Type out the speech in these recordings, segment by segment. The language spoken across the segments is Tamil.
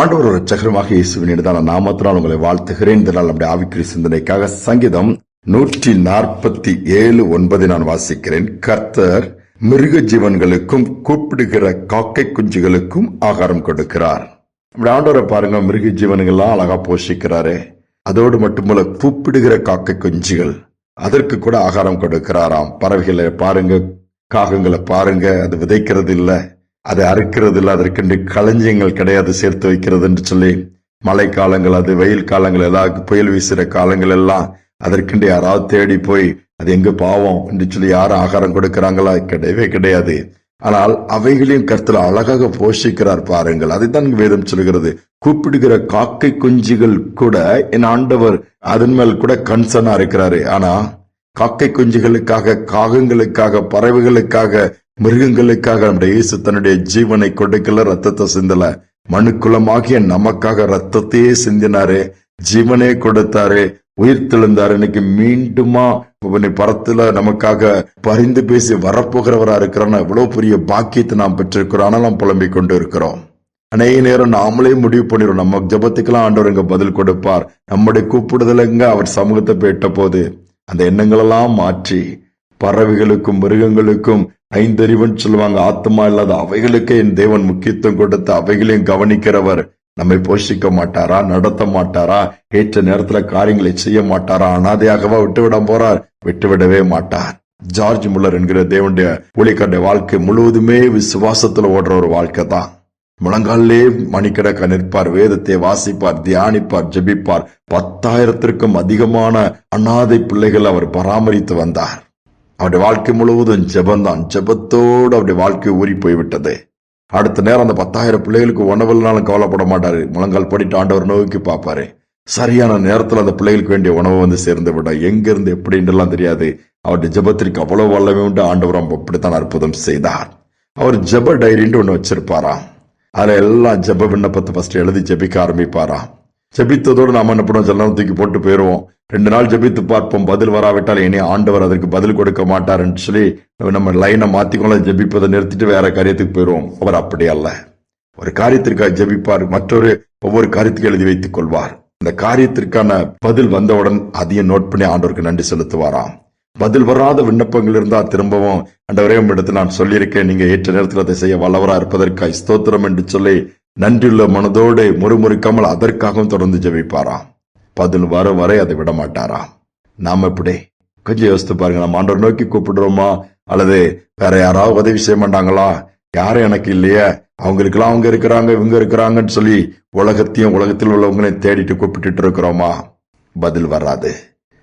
ஆண்டவர் ஒரு ரட்சகருமாக இயேசுவின் இனிதான நாமத்தினால் உங்களை வாழ்த்துகிறேன். இதனால் நம்முடைய ஆவிக்குரிய சிந்தனைக்காக சங்கீதம் 147:9 நான் வாசிக்கிறேன். கர்த்தர் மிருக ஜீவன்களுக்கும் கூப்பிடுகிற காக்கை குஞ்சுகளுக்கும் ஆகாரம் கொடுக்கிறார். நம்முடைய ஆண்டவரை பாருங்க, மிருக ஜீவன்கள்லாம் அழகா போஷிக்கிறாரு. அதோடு மட்டுமல்ல, கூப்பிடுகிற காக்கை குஞ்சுகள் அதற்கு கூட ஆகாரம் கொடுக்கிறாராம். பறவைகளை பாருங்க, காகங்களை பாருங்க, அது விதைக்கிறது இல்ல, அதை அறுக்கிறது இல்லை, அதற்கென்று களஞ்சியங்கள் கிடையாது சேர்த்து வைக்கிறது என்று சொல்லி. மழை காலங்கள், அது வெயில் காலங்கள், எல்லாம் புயல் வீசுற காலங்கள் எல்லாம் அதற்கென்று யாராவது தேடி போய் அது எங்க பாவம் என்று சொல்லி யாரும் ஆகாரம் கொடுக்கிறாங்களா? கிடையவே கிடையாது. ஆனால் அவைகளையும் கர்த்தர் அழகாக போஷிக்கிறார் பாருங்கள். அதைத்தான் வேதம் சொல்கிறது. கூப்பிடுகிற காக்கை குஞ்சுகள் கூட என் ஆண்டவர் அதன் மேல் கூட கன்சர்னா இருக்கிறாரு. ஆனா காக்கை குஞ்சுகளுக்காக, காகங்களுக்காக, பறவைகளுக்காக, மிருகங்களுக்காக நம்முடைய இயேசு தன்னுடைய ஜீவனை கொடுக்கல, ரத்தத்தை சிந்தல. மனுக்குலமாகிய நமக்காக ரத்தத்தையே சிந்தினாரு, ஜீவனே கொடுத்தாரு, உயிர் தெழுந்தாரு. இன்னைக்கு மீண்டுமா பரத்துல நமக்காக பரிந்து பேசி வரப்போகிறவரா இருக்கிறோம். எவ்வளவு பெரிய பாக்கியத்தை நாம் பெற்றிருக்கிறோம். ஆனாலும் புலம்பிக் கொண்டு இருக்கிறோம். அநேக நேரம் நாமளே முடிவு பண்ணிடுவோம், நம்ம ஜபத்துக்கெல்லாம் ஆண்டவர் இங்க பதில் கொடுப்பார், நம்முடைய கூப்பிடுதலுங்க அவர் சமூகத்தை போயிட்ட போது அந்த எண்ணங்களெல்லாம் மாற்றி பறவைகளுக்கும் மிருகங்களுக்கும் ஐந்தறிவுன்னு சொல்லுவாங்க, ஆத்மா இல்லாத அவைகளுக்கே என் தேவன் முக்கியத்துவம் கொடுத்து அவைகளையும் கவனிக்கிறவர். நம்மை போஷிக்க மாட்டாரா? நடத்த மாட்டாரா? ஏற்ற நேரத்துல காரியங்களை செய்ய மாட்டாரா? அனாதையாகவா விட்டுவிட போறார்? விட்டுவிடவே மாட்டார். ஜார்ஜ் முல்லர் என்கிற தேவனுடைய ஊழியக்காரருடைய வாழ்க்கை முழுவதுமே விசுவாசத்துல ஓடுற ஒரு வாழ்க்கை தான். முழங்காலே மணிக்கணக்க நிற்பார், வேதத்தை வாசிப்பார், தியானிப்பார், ஜெபிப்பார். 10,000க்கும் அதிகமான அனாதை பிள்ளைகள் அவர் பராமரித்து வந்தார். அவருடைய வாழ்க்கை முழுவதும் ஜெபந்தான். ஜெபத்தோடு அவருடைய வாழ்க்கை ஊறி போய்விட்டது. அடுத்த நேரம் அந்த 10,000 பிள்ளைகளுக்கு உணவுனாலும் கவலைப்பட மாட்டாரு. முழங்கால் படிட்டு ஆண்டவர் நோக்கி பார்ப்பாரு. சரியான நேரத்தில் அந்த பிள்ளைகளுக்கு வேண்டிய உணவு வந்து சேர்ந்து விட, எங்க இருந்து எப்படின்றலாம் தெரியாது. அவருடைய ஜெபத்திற்கு அவ்வளவு வல்லமை உண்டு. ஆண்டவர் அப்படித்தான் அற்புதம் செய்தார். அவர் ஜெப டைரின்னு ஒண்ணு வச்சிருப்பாராம். அதுல எல்லாம் ஜெப விண்ணப்பத்தை ஃபர்ஸ்ட் எழுதி ஜெபிக்க ஆரம்பிப்பாராம். ஜெபித்ததோடு நாம என்ன பண்ணுவோம், ஜெல்லாம் தூக்கி போட்டு போயிருவோம். 2 நாள் ஜெபித்து பார்ப்போம், பதில் வராவிட்டால் இனி ஆண்டவர் அதற்கு பதில் கொடுக்க மாட்டாருன்னு சொல்லி நம்ம லைனை மாத்திக்கொள்ள ஜெபிப்பதை நிறுத்திட்டு வேற காரியத்துக்கு போயிருவோம். அவர் அப்படி அல்ல. ஒரு காரியத்திற்காக ஜெபிப்பார், ஒவ்வொரு காரியத்துக்கு எழுதி வைத்துக் கொள்வார். இந்த காரியத்திற்கான பதில் வந்தவுடன் அதையும் நோட் பண்ணி ஆண்டவருக்கு நன்றி செலுத்துவாராம். பதில் வராத விண்ணப்பங்கள் இருந்தா திரும்பவும், ஆண்டவரே உம்மிடத்தில் நான் சொல்லியிருக்கேன், நீங்க ஏற்ற நேரத்தில் அதை செய்ய வல்லவரா இருப்பதற்காக ஸ்தோத்திரம் என்று சொல்லி நன்றியுள்ள மனதோடு முறுமுறுக்காமல் அதற்காகவும் தொடர்ந்து ஜெபிப்பாராம். பதில் வர வரை அதை விட மாட்டாராம். நாம இப்படி கொஞ்சம் யோசித்து பாருங்க. நம்ம ஆண்டவர் நோக்கி கூப்பிடுறோமா, அல்லது வேற யாராவது உதவி செய்ய மாட்டாங்களா? யாரும் எனக்கு இல்லையே, அவங்களுக்கெல்லாம் அவங்க இருக்கிறாங்க, இவங்க இருக்கிறாங்கன்னு சொல்லி உலகத்தில் உள்ளவங்களையும் தேடிட்டு கூப்பிட்டு இருக்கிறோமா? பதில் வராது.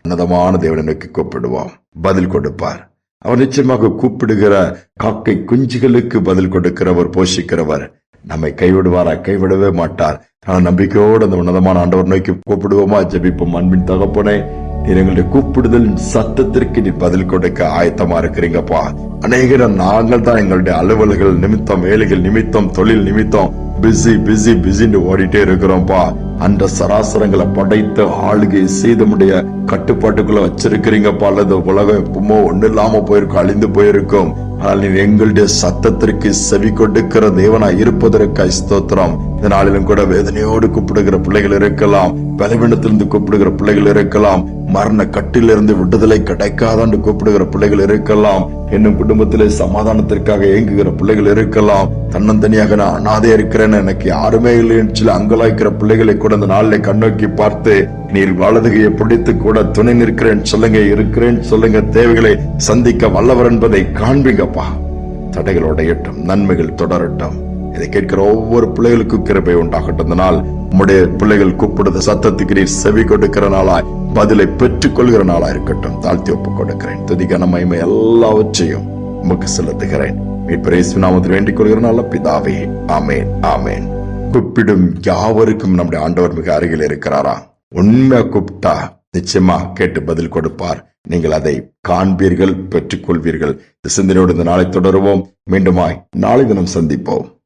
உன்னதமான தேவனை நோக்கி கூப்பிடுவோம், பதில் கொடுப்பார். அவர் நிச்சயமாக கூப்பிடுகிற காக்கை குஞ்சுகளுக்கு பதில் கொடுக்கிறவர், போஷிக்கிறவர். நம்மை கைவிடுவாரா? கைவிடவே மாட்டார். நம்பிக்கையோடு அந்த உன்னதமான ஆண்டவர் நோக்கி கூப்பிடுவோமா? ஜெபிப்போம். அன்பின் தகப்பனே, நீர் எங்களுடைய கூப்பிடுதல் சத்தத்திற்கு நீ பதில் கொடுக்க ஆயத்தமா இருக்கிறீங்கப்பா. அநேக நாங்கள் தான் எங்களுடைய அலுவல்கள் நிமித்தம், வேலைகள் நிமித்தம், தொழில் நிமித்தம் பிஸின்னு ஓடிட்டே இருக்கிறோம்ப்பா. அந்த சராசரங்களை படைத்து ஆளுகை செய்தமுடைய கட்டுப்பாட்டுக்குள்ள வச்சிருக்கிறீங்கப்பா. அல்லது உலகம் எப்பவுமோ ஒண்ணு இல்லாம போயிருக்கும், அழிந்து போயிருக்கும். ஆனால் நீ எங்களுடைய சத்தத்திற்கு செவி கொடுக்கிற தேவனா இருப்பதற்காக ஸ்தோத்திரம். இந்த நாளிலும் கூட வேதனையோடு கூப்பிடுகிற பிள்ளைகள் இருக்கலாம், பலவீனத்திலிருந்து கூப்பிடுகிற பிள்ளைகள் இருக்கலாம், மரண கட்டிலிருந்து விடுதலை கிடைக்காதான்னு கூப்பிடுகிற பிள்ளைகள் இருக்கலாம், என்னும் குடும்பத்திலே சமாதானத்திற்காக ஏங்குகிற பிள்ளைகள் இருக்கலாம், தன்னந்தனியாக நான் அனாதையா இருக்கிறேன்னு எனக்கு யாருமே இல்லைன்னு சொல்லி அங்கலாய்க்கிற பிள்ளைகளை கூட இந்த நாளிலே கண்ணோக்கி பார்த்து நீர் வலதுகையை பிடித்து கூட துணை நிற்கிறேன்னு சொல்லுங்க, இருக்கிறேன்னு சொல்லுங்க, தேவைகளை சந்திக்க வல்லவர் என்பதை காண்பீங்கப்பா. தடைகளோட எட்டும், நன்மைகள் தொடரட்டும். இதை கேட்கிற ஒவ்வொரு பிள்ளைகளுக்கும் கிருபை உண்டாகட்டும். இந்த நாள் உம்முடைய பிள்ளைகள் கூப்பிடுற சத்தத்துக்கு நீர் செவி கொடுக்கிற நாளாய், பதிலை பெற்றுக் கொள்கிற நாளா இருக்கட்டும். தாழ்த்தி ஒப்புக் கொடுக்கிறேன். துதிக்கான மகிமை எல்லாவற்றையும் உமக்கு செலுத்துகிறேன். நாமத்தில் வேண்டிக் கொள்கிற நாள பிதாவே, ஆமேன், ஆமேன். கூப்பிடும் யாவருக்கும் நம்முடைய ஆண்டவர் மிக அருகில் இருக்கிறாரா? உண்மையா கூப்பிட்டா நிச்சயமா கேட்டு பதில் கொடுப்பார். நீங்கள் அதை காண்பீர்கள், பெற்றுக் கொள்வீர்கள். இந்த சிந்தனையோடு இந்த நாளை தொடருவோம். மீண்டுமாய் நாளை தினம் சந்திப்போம்.